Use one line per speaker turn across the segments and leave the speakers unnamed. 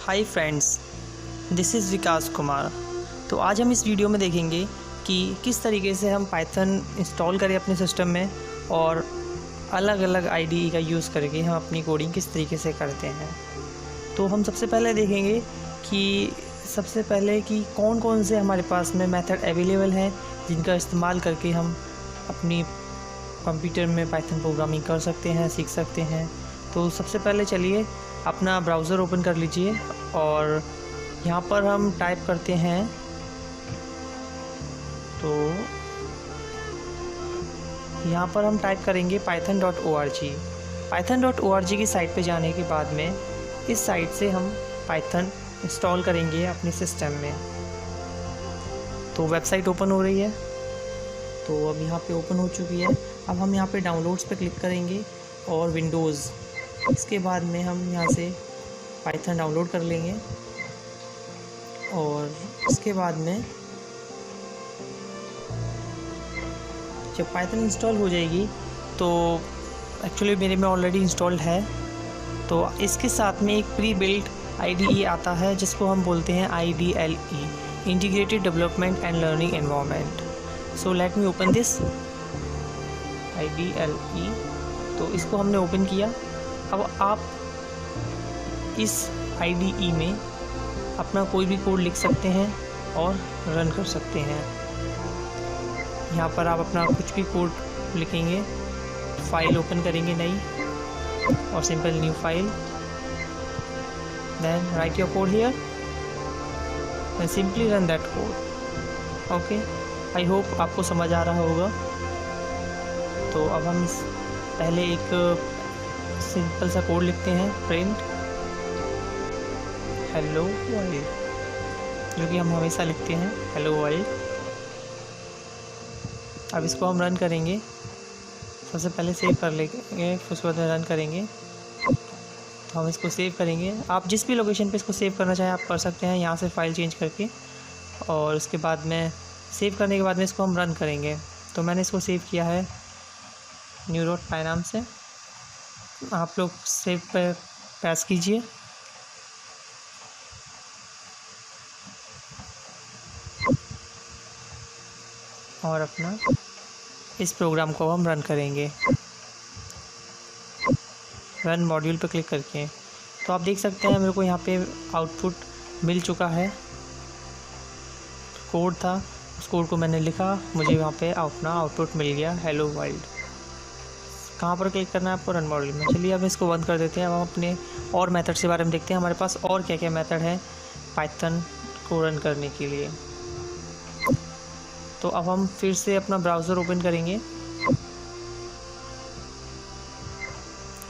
Hi friends, this is विकास कुमार। तो आज हम इस वीडियो में देखेंगे कि किस तरीके से हम पाइथन इंस्टॉल करें अपने सिस्टम में और अलग अलग आईडीई का यूज़ करके हम अपनी कोडिंग किस तरीके से करते हैं। तो हम सबसे पहले देखेंगे कि कौन कौन से हमारे पास में मेथड अवेलेबल हैं जिनका इस्तेमाल करके हम अपनी कंप्यूटर में पाइथन प्रोग्रामिंग कर सकते हैं, सीख सकते हैं। तो सबसे पहले चलिए अपना ब्राउज़र ओपन कर लीजिए और यहाँ पर हम टाइप करते हैं। तो यहाँ पर हम टाइप करेंगे python.org। python.org की साइट पे जाने के बाद में इस साइट से हम पाइथन इंस्टॉल करेंगे अपने सिस्टम में। तो वेबसाइट ओपन हो रही है, तो अब यहाँ पे ओपन हो चुकी है। अब हम यहाँ पे डाउनलोड्स पे क्लिक करेंगे और विंडोज़, इसके बाद में हम यहाँ से पाइथन डाउनलोड कर लेंगे और इसके बाद में जब पाइथन इंस्टॉल हो जाएगी तो एक्चुअली मेरे में ऑलरेडी इंस्टॉल्ड है। तो इसके साथ में एक प्री बिल्ट IDE आता है जिसको हम बोलते हैं IDLE, integrated development and learning environment. So let me open this IDLE। तो इसको हमने ओपन किया। अब आप इस IDE में अपना कोई भी कोड लिख सकते हैं और रन कर सकते हैं। यहाँ पर आप अपना कुछ भी कोड लिखेंगे, फाइल ओपन करेंगे नई और simple new file, then write your code here and simply run that code. Okay, I hope आपको समझ आ रहा होगा। तो अब हम पहले एक सिंपल सा कोड लिखते हैं, प्रिंट हेलो वर्ल्ड, जो कि हम हमेशा लिखते हैं हेलो वर्ल्ड। अब इसको हम रन करेंगे। सबसे पहले सेव कर लेंगे, उसके बाद रन करेंगे। तो हम इसको सेव करेंगे। आप जिस भी लोकेशन पे इसको सेव करना चाहें आप कर सकते हैं, यहाँ से फाइल चेंज करके। और उसके बाद में सेव करने के बाद में इसको हम रन करेंगे। तो मैंने इसको सेव किया है न्यूरोटपाई नाम से। आप लोग सेव पर प्रेस कीजिए। और अपना इस प्रोग्राम को हम रन करेंगे, रन मॉड्यूल पर क्लिक करके। तो आप देख सकते हैं मेरे को यहाँ पे आउटपुट मिल चुका है। कोड था, उस कोड को मैंने लिखा, मुझे यहाँ पे अपना आउटपुट मिल गया हेलो वर्ल्ड। कहाँ पर क्लिक करना है आपको? रन मॉड्यूल में। चलिए अब इसको बंद कर देते हैं। अब हम अपने और मेथड के बारे में देखते हैं, हमारे पास और क्या क्या मेथड है पाइथन को रन करने के लिए। तो अब हम फिर से अपना ब्राउज़र ओपन करेंगे।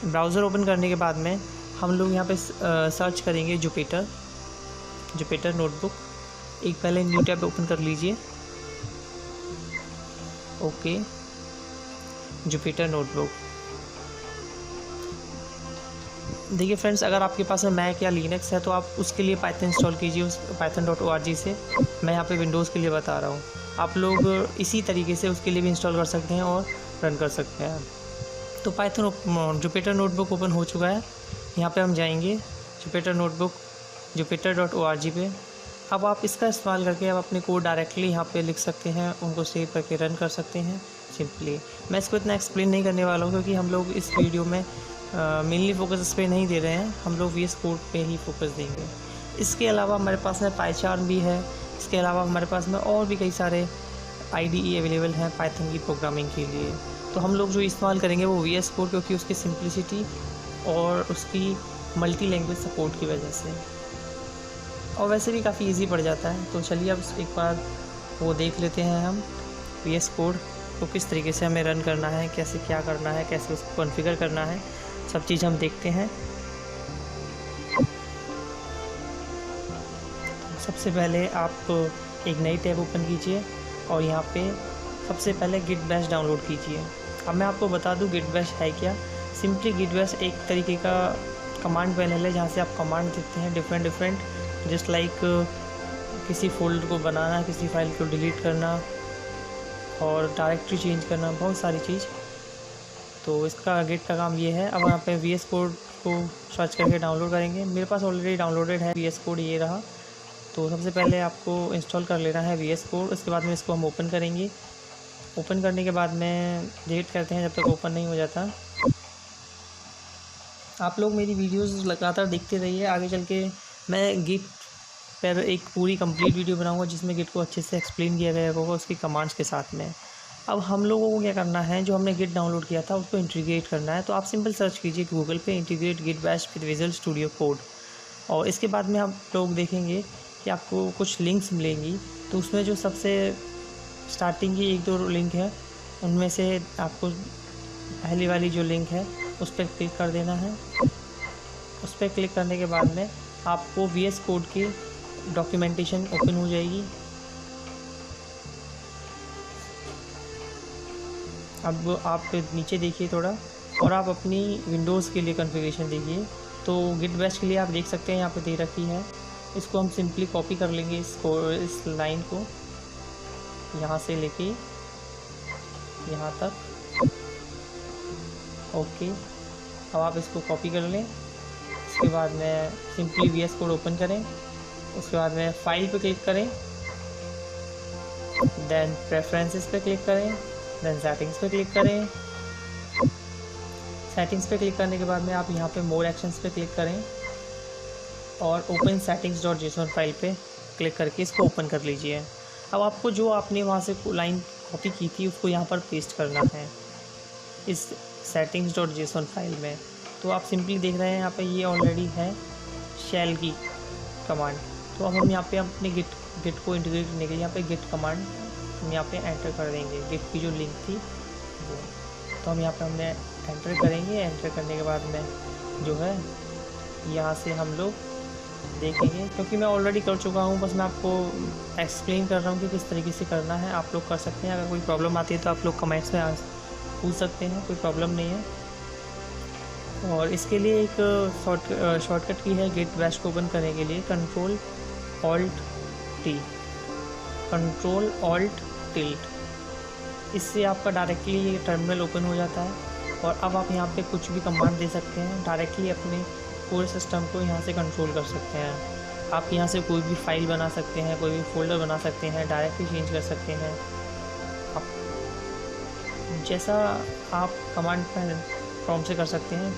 ब्राउज़र ओपन करने के बाद में हम लोग यहाँ पे सर्च करेंगे जुपिटर नोटबुक। एक पहले न्यू टैब ओपन कर लीजिए। Okay, Jupyter notebook. देखिए फ्रेंड्स, अगर आपके पास में मैक या लिनक्स है तो आप उसके लिए पाइथन इंस्टॉल कीजिए उस python.org से। मैं यहाँ पे विंडोज़ के लिए बता रहा हूँ। आप लोग इसी तरीके से उसके लिए भी इंस्टॉल कर सकते हैं और रन कर सकते हैं। तो पाइथन जुपिटर नोटबुक ओपन हो चुका है। यहाँ पे हम जाएंगे जुपिटर नोटबुक jupiter.org पे। अब आप इसका इस्तेमाल करके आप अपने कोड डायरेक्टली यहाँ पे लिख सकते हैं, उनको सेव करके रन कर सकते हैं सिंपली। मैं इसको इतना एक्सप्लेन नहीं करने वाला हूँ क्योंकि हम लोग इस वीडियो में मेनली फोकस इस पर नहीं दे रहे हैं, हम लोग VS कोड पे ही फोकस देंगे। इसके अलावा हमारे पास में पाइचार्म भी है। इसके अलावा हमारे पास में और भी कई सारे IDE अवेलेबल हैं पाइथन की प्रोग्रामिंग के लिए। तो हम लोग जो इस्तेमाल करेंगे वो VS कोड, क्योंकि उसकी सिंप्लिसिटी और उसकी मल्टी लैंग्वेज सपोर्ट की वजह से, और वैसे भी काफ़ी इजी पड़ जाता है। तो चलिए अब एक बार वो देख लेते हैं हम VS कोड को किस तरीके से हमें रन करना है, कैसे क्या करना है, कैसे उसको कॉन्फ़िगर करना है, सब चीज़ हम देखते हैं। सबसे पहले आप एक नई टैब ओपन कीजिए और यहाँ पे सबसे पहले गिट बैश डाउनलोड कीजिए। अब मैं आपको बता दूँ गिट बैश है क्या। सिंपली गिट बैश एक तरीके का कमांड पैनल है जहाँ से आप कमांड देते हैं डिफरेंट, जस्ट लाइक किसी फोल्डर को बनाना, किसी फाइल को डिलीट करना और डायरेक्टरी चेंज करना, बहुत सारी चीज़। तो इसका गिट का काम ये है। अब यहाँ पे VS कोड इसको सर्च करके डाउनलोड करेंगे। मेरे पास ऑलरेडी डाउनलोडेड है VS कोड, ये रहा। तो सबसे पहले आपको इंस्टॉल कर लेना है VS कोड। उसके बाद में इसको हम ओपन करेंगे। ओपन करने के बाद में वेट करते हैं जब तक ओपन नहीं हो जाता। आप लोग मेरी वीडियोस लगातार देखते रहिए। आगे चल के मैं गिट पर एक पूरी कंप्लीट वीडियो बनाऊंगा जिसमें गिट को अच्छे से एक्सप्लेन किया गया होगा उसकी कमांड्स के साथ में। अब हम लोगों को क्या करना है, जो हमने गिट डाउनलोड किया था उसको इंटीग्रेट करना है। तो आप सिंपल सर्च कीजिए गूगल पे integrate Git Bash with Visual Studio Code, और इसके बाद में आप लोग देखेंगे कि आपको कुछ लिंक्स मिलेंगी। तो उसमें जो सबसे स्टार्टिंग की 1-2 लिंक है, उनमें से आपको पहली वाली जो लिंक है उस पर क्लिक कर देना है। उस पर क्लिक करने के बाद में आपको VS कोड की डॉक्यूमेंटेशन ओपन हो जाएगी। अब आप नीचे देखिए थोड़ा, और आप अपनी विंडोज़ के लिए कॉन्फ़िगरेशन देखिए। तो गिट बैश के लिए आप देख सकते हैं यहाँ पे दे रखी है। इसको हम सिंपली कॉपी कर लेंगे, इस लाइन को यहाँ से लेके यहाँ तक। ओके, अब आप इसको कॉपी कर लें। उसके बाद में सिंपली VS कोड ओपन करें। उसके बाद में फाइल पे क्लिक करें, देन प्रेफरेंसेस पे क्लिक करें, देन सेटिंग्स पे क्लिक करें। सेटिंग्स पे क्लिक करने के बाद में आप यहाँ पे मोर एक्शंस पे क्लिक करें और ओपन settings.json फाइल पे क्लिक करके इसको ओपन कर लीजिए। अब आपको जो आपने वहाँ से लाइन कॉपी की थी उसको यहाँ पर पेस्ट करना है इस settings.json फाइल में। तो आप सिंपली देख रहे हैं यहाँ पे ये ऑलरेडी है शेल की कमांड। तो अब हम यहाँ पे अपने गिट को इंटीग्रेट करने के लिए यहाँ पे गिट कमांड हम यहाँ पे एंटर कर देंगे। गिट की जो लिंक थी वो, तो हम यहाँ पे हमने एंटर करेंगे। एंटर करने के बाद में जो है यहाँ से हम लोग देखेंगे, क्योंकि मैं ऑलरेडी कर चुका हूँ, बस मैं आपको एक्सप्लेन कर रहा हूँ कि किस तरीके से करना है। आप लोग कर सकते हैं। अगर कोई प्रॉब्लम आती है तो आप लोग कमेंट्स में पूछ सकते हैं, कोई प्रॉब्लम नहीं है। और इसके लिए एक शॉर्टकट की है गिट बैश को ओपन करने के लिए, Ctrl Alt टिल्ट। इससे आपका डायरेक्टली ये टर्मिनल ओपन हो जाता है और अब आप यहाँ पे कुछ भी कमांड दे सकते हैं। डायरेक्टली अपने पूरे सिस्टम को यहाँ से कंट्रोल कर सकते हैं। आप यहाँ से कोई भी फाइल बना सकते हैं, कोई भी फोल्डर बना सकते हैं, डायरेक्टली चेंज कर सकते हैं। आप जैसा आप कमांड प्रॉम्प्ट से कर सकते हैं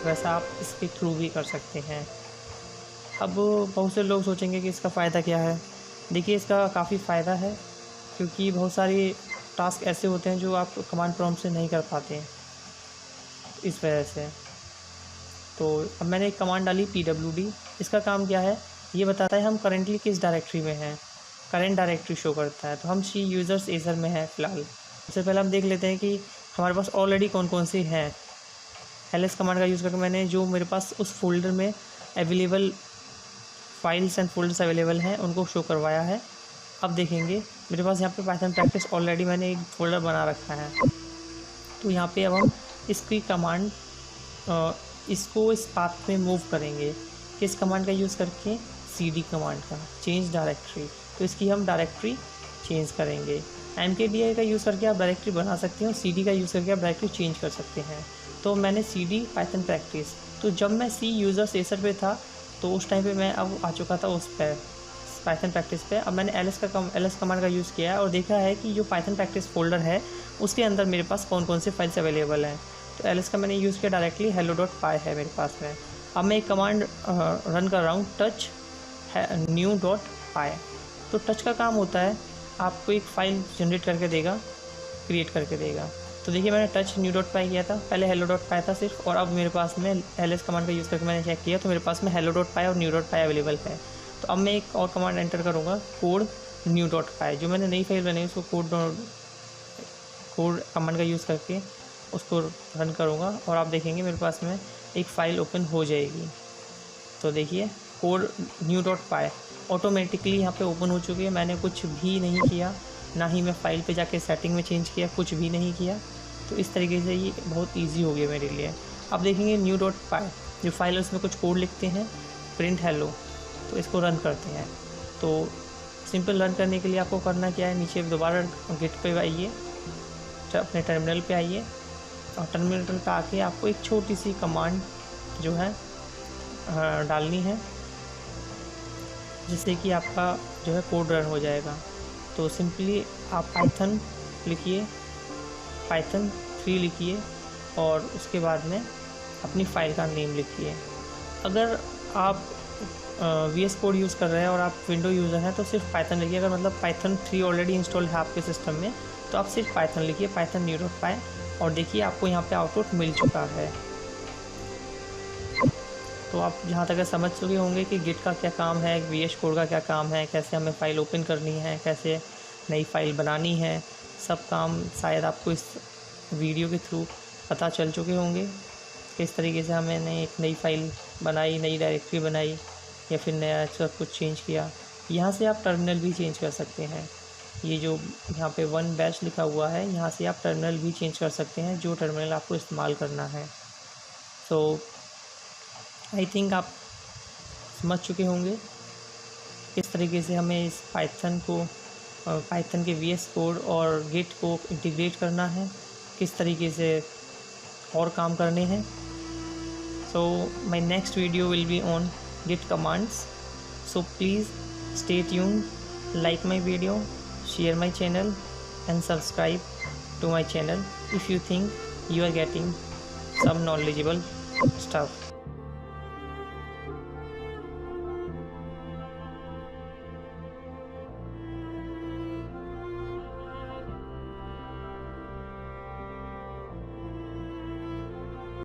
वैसा आप इसके थ्रू भी कर सकते हैं। अब बहुत से लोग सोचेंगे कि इसका फ़ायदा क्या है। देखिए, इसका काफ़ी फ़ायदा है, क्योंकि बहुत सारे टास्क ऐसे होते हैं जो आप कमांड प्रॉम्प्ट से नहीं कर पाते हैं, इस वजह से। तो अब मैंने एक कमांड डाली pwd। इसका काम क्या है, ये बताता है हम करेंटली किस डायरेक्टरी में हैं। करेंट डायरेक्टरी शो करता है। तो हम C यूज़र्स एजर में हैं फ़िलहाल। सबसे पहले हम देख लेते हैं कि हमारे पास ऑलरेडी कौन कौन से हैं। ls कमांड का यूज़ करके मैंने जो मेरे पास उस फोल्डर में available files and folders available हैं उनको शो करवाया है। अब देखेंगे मेरे पास यहाँ पे पाइथन प्रैक्टिस ऑलरेडी मैंने एक फ़ोल्डर बना रखा है। तो यहाँ पे अब हम इसकी कमांड इसको इस पाथ में मूव करेंगे। किस कमांड का यूज़ करके, cd कमांड का, चेंज डायरेक्टरी। तो इसकी हम डायरेक्टरी चेंज करेंगे। mkdir का यूज़ करके आप डायरेक्टरी बना सकते हैं और cd का यूज़ करके आप डायरेक्टरी चेंज कर सकते हैं। तो मैंने cd पाइथन प्रैक्टिस, तो जब मैं C यूज़र्स एजर पे था तो उस टाइम पे मैं अब आ चुका था उस पर पाइथन प्रैक्टिस पे। अब मैंने ls कमांड का यूज़ किया और देखा है कि जो पाइथन प्रैक्टिस फोल्डर है उसके अंदर मेरे पास कौन कौन से फाइल्स अवेलेबल हैं। तो ls का मैंने यूज़ किया डायरेक्टली hello.py है मेरे पास में। अब मैं एक कमांड रन कर रहा हूँ touch new.py। तो टच का काम होता है आपको एक फ़ाइल जनरेट करके देगा, क्रिएट करके देगा। तो देखिए मैंने touch new.py किया था, पहले hello.py था सिर्फ, और अब मेरे पास में ls कमांड का यूज़ करके मैंने चेक किया तो मेरे पास में hello.py और new.py अवेलेबल है। तो अब मैं एक और कमांड एंटर करूँगा कोड new.py। जो मैंने नई फाइल बनाई उसको कोड कमांड का यूज़ करके उसको रन करूँगा और आप देखेंगे मेरे पास में एक फ़ाइल ओपन हो जाएगी। तो देखिए कोड new.py ऑटोमेटिकली यहाँ पे ओपन हो चुकी है। मैंने कुछ भी नहीं किया, ना ही मैं फ़ाइल पे जाके सेटिंग में चेंज किया, कुछ भी नहीं किया। तो इस तरीके से ये बहुत इजी हो गया मेरे लिए। अब देखेंगे new.py जो फाइल है उसमें कुछ कोड लिखते हैं, प्रिंट हेलो। तो इसको रन करते हैं। तो सिंपल रन करने के लिए आपको करना क्या है, नीचे दोबारा गिट पे आइए, अपने टर्मिनल पे आइए और टर्मिनल पे आके आपको एक छोटी सी कमांड जो है डालनी है, जिससे कि आपका जो है कोड रन हो जाएगा। तो सिंपली आप पाइथन लिखिए, पाइथन 3 लिखिए और उसके बाद में अपनी फ़ाइल का नेम लिखिए। अगर आप VS कोड यूज़ कर रहे हैं और आप विंडो यूज़र हैं तो सिर्फ पाइथन लिखिए। अगर मतलब पाइथन 3 ऑलरेडी इंस्टॉल है आपके सिस्टम में तो आप सिर्फ पाइथन लिखिए, पाइथन new.py, और देखिए आपको यहाँ पे आउटपुट मिल चुका है। तो आप यहाँ तक समझ चुके होंगे कि गिट का क्या काम है, VS कोड का क्या काम है, कैसे हमें फ़ाइल ओपन करनी है, कैसे नई फ़ाइल बनानी है। सब काम शायद आपको इस वीडियो के थ्रू पता चल चुके होंगे। किस तरीके से हमने एक नई फ़ाइल बनाई, नई डायरेक्टरी बनाई या फिर नया सब कुछ चेंज किया। यहाँ से आप टर्मिनल भी चेंज कर सकते हैं। ये जो यहाँ पे 1 बैच लिखा हुआ है, यहाँ से आप टर्मिनल भी चेंज कर सकते हैं, जो टर्मिनल आपको इस्तेमाल करना है। सो आई थिंक आप समझ चुके होंगे किस तरीके से हमें इस पाइथन के VS कोड और गिट को इंटीग्रेट करना है, किस तरीके से और काम करने हैं। So my next video will be on git commands, so please stay tuned, like my video, share my channel and subscribe to my channel if you think you are getting some knowledgeable stuff.